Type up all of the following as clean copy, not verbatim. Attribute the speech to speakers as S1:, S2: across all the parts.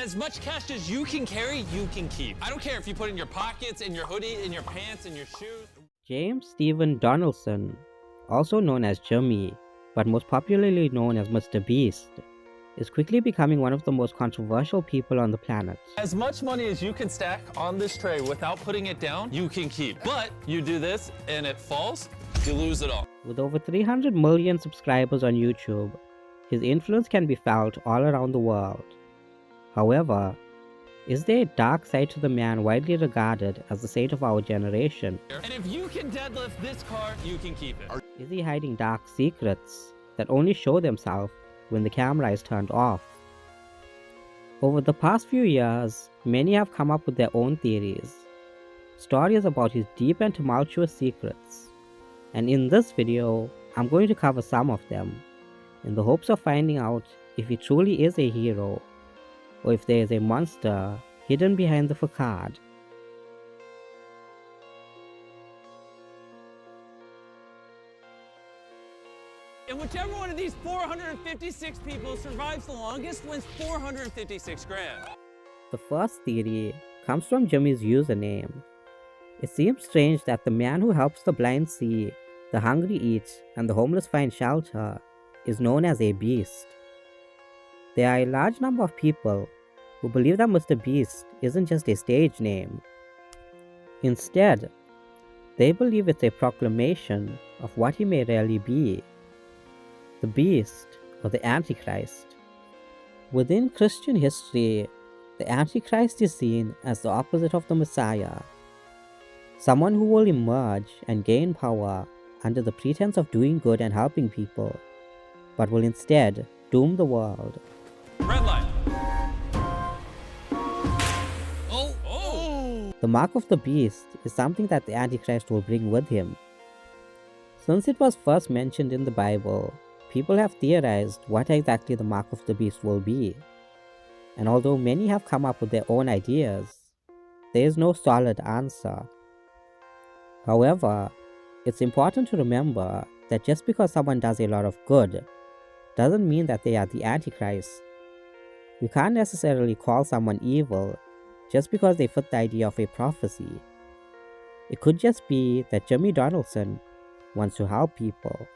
S1: as much cash as you can carry, you can keep. I don't care if you put it in your pockets, in your hoodie, in your pants, in your shoes.
S2: James Stephen Donaldson, also known as Jimmy, but most popularly known as Mr. Beast, is quickly becoming one of the most controversial people on the planet.
S1: As much money as you can stack on this tray without putting it down, you can keep. But you do this and it falls, you lose it all.
S2: With over 300 million subscribers on YouTube, his influence can be felt all around the world. However, is there a dark side to the man widely regarded as the saint of our generation?
S1: And if you can deadlift this car, you can keep it.
S2: Is he hiding dark secrets that only show themselves when the camera is turned off? Over the past few years, many have come up with their own theories, stories about his deep and tumultuous secrets. And in this video, I'm going to cover some of them, in the hopes of finding out if he truly is a hero, or if there is a monster hidden behind the facade.
S1: And whichever one of these 456 people survives the longest wins 456 grand.
S2: The first theory comes from Jimmy's username. It seems strange that the man who helps the blind see, the hungry eat, and the homeless find shelter is known as a beast. There are a large number of people who believe that Mr. Beast isn't just a stage name. Instead, they believe it's a proclamation of what he may really be: the Beast, or the AntiChrist. Within Christian history, the AntiChrist is seen as the opposite of the Messiah, someone who will emerge and gain power under the pretense of doing good and helping people, but will instead doom the world.
S1: Red light. Oh!
S2: The mark of the beast is something that the Antichrist will bring with him. Since it was first mentioned in the Bible, people have theorized what exactly the mark of the beast will be. And although many have come up with their own ideas, there is no solid answer. However, it's important to remember that just because someone does a lot of good doesn't mean that they are the Antichrist. We can't necessarily call someone evil just because they fit the idea of a prophecy. It could just be that Jimmy Donaldson wants to help people.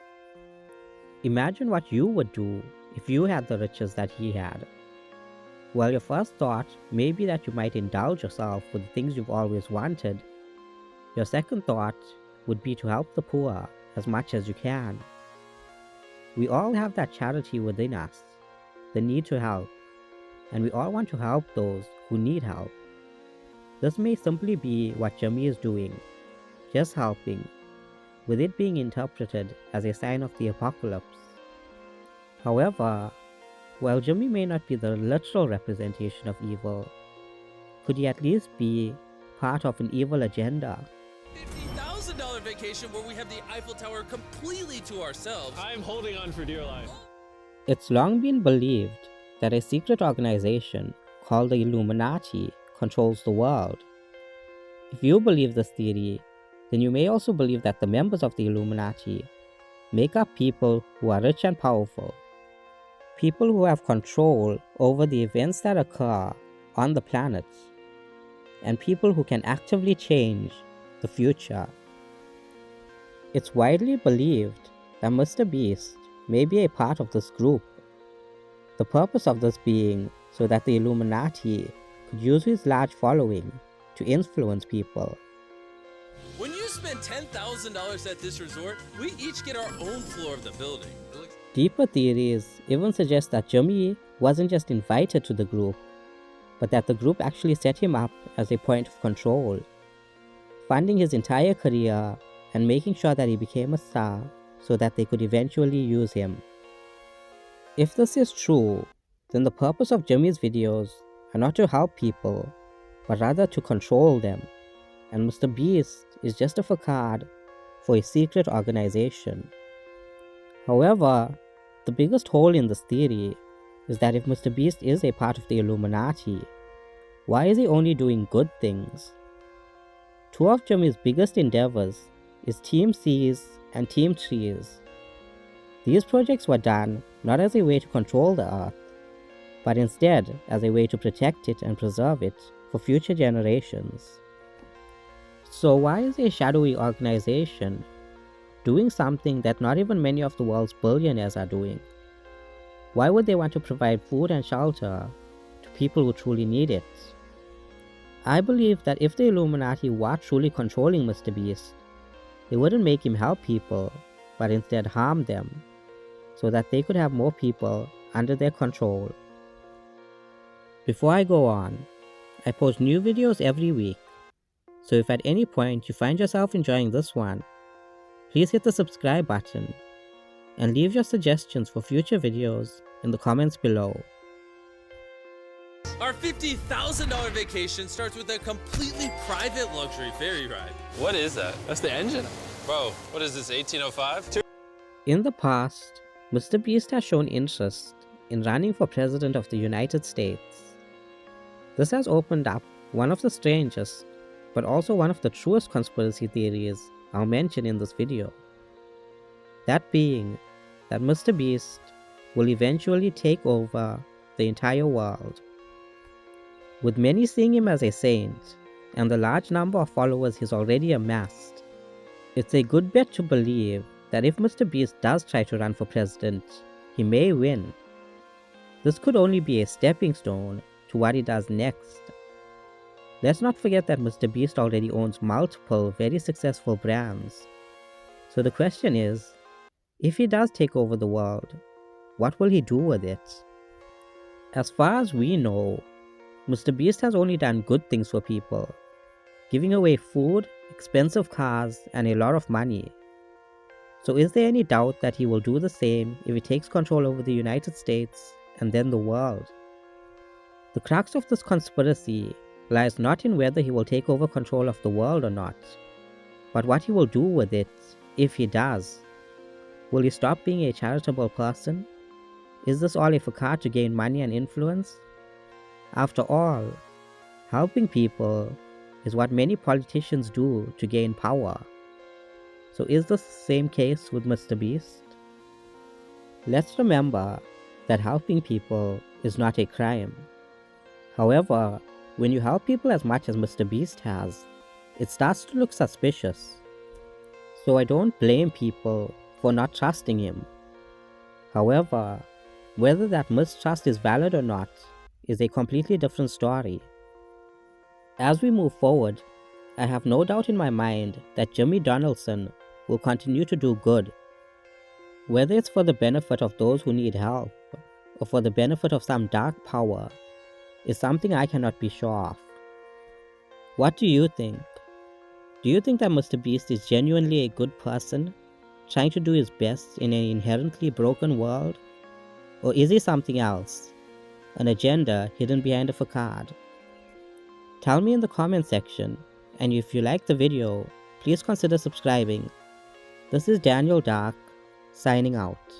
S2: Imagine what you would do if you had the riches that he had. Well, your first thought may be that you might indulge yourself with the things you've always wanted. Your second thought would be to help the poor as much as you can. We all have that charity within us, the need to help, and we all want to help those who need help. This may simply be what Jimmy is doing, just helping, with it being interpreted as a sign of the apocalypse. However, while Jimmy may not be the literal representation of evil, could he at least be part of an evil agenda?
S1: $50,000 vacation where we have the Eiffel Tower completely to ourselves. I'm holding on for dear life.
S2: It's long been believed that a secret organization called the Illuminati controls the world. If you believe this theory, then you may also believe that the members of the Illuminati make up people who are rich and powerful, people who have control over the events that occur on the planet, and people who can actively change the future. It's widely believed that Mr. Beast may be a part of this group, the purpose of this being so that the Illuminati could use his large following to influence people.
S1: When you spend $10,000 at this resort, we each get our own floor of the building.
S2: Deeper theories even suggest that Jimmy wasn't just invited to the group, but that the group actually set him up as a point of control, funding his entire career and making sure that he became a star so that they could eventually use him. If this is true, then the purpose of Jimmy's videos are not to help people, but rather to control them, and Mr. Beast is just a facade for a secret organization. However, the biggest hole in this theory is that if Mr. Beast is a part of the Illuminati, why is he only doing good things? Two of Jimmy's biggest endeavors is Team Seas and Team Trees. These projects were done not as a way to control the Earth, but instead as a way to protect it and preserve it for future generations. So why is a shadowy organization doing something that not even many of the world's billionaires are doing? Why would they want to provide food and shelter to people who truly need it? I believe that if the Illuminati were truly controlling Mr. Beast, they wouldn't make him help people, but instead harm them, so that they could have more people under their control. Before I go on, I post new videos every week, so if at any point you find yourself enjoying this one, please hit the subscribe button and leave your suggestions for future videos in the comments below.
S3: Our $50,000 vacation starts with a completely private luxury ferry ride.
S1: What is that? That's the engine? Bro, what is this, 1805?
S2: In the past, Mr. Beast has shown interest in running for President of the United States. This has opened up one of the strangest, but also one of the truest conspiracy theories I'll mention in this video. That being that Mr. Beast will eventually take over the entire world. With many seeing him as a saint, and the large number of followers he's already amassed, it's a good bet to believe that if Mr. Beast does try to run for president, he may win. This could only be a stepping stone to what he does next. Let's not forget that Mr. Beast already owns multiple very successful brands. So the question is, if he does take over the world, what will he do with it? As far as we know, Mr. Beast has only done good things for people, giving away food, expensive cars, and a lot of money. So is there any doubt that he will do the same if he takes control over the United States and then the world? The crux of this conspiracy lies not in whether he will take over control of the world or not, but what he will do with it if he does. Will he stop being a charitable person? Is this all a facade to gain money and influence? After all, helping people is what many politicians do to gain power. So is this the same case with Mr. Beast? Let's remember that helping people is not a crime. However, when you help people as much as Mr. Beast has, it starts to look suspicious. So I don't blame people for not trusting him. However, whether that mistrust is valid or not is a completely different story. As we move forward, I have no doubt in my mind that Jimmy Donaldson will continue to do good. Whether it's for the benefit of those who need help or for the benefit of some dark power is something I cannot be sure of. What do you think? Do you think that Mr. Beast is genuinely a good person, trying to do his best in an inherently broken world? Or is he something else, an agenda hidden behind a facade? Tell me in the comment section, and if you like the video, please consider subscribing. This is Daniel Dark, signing out.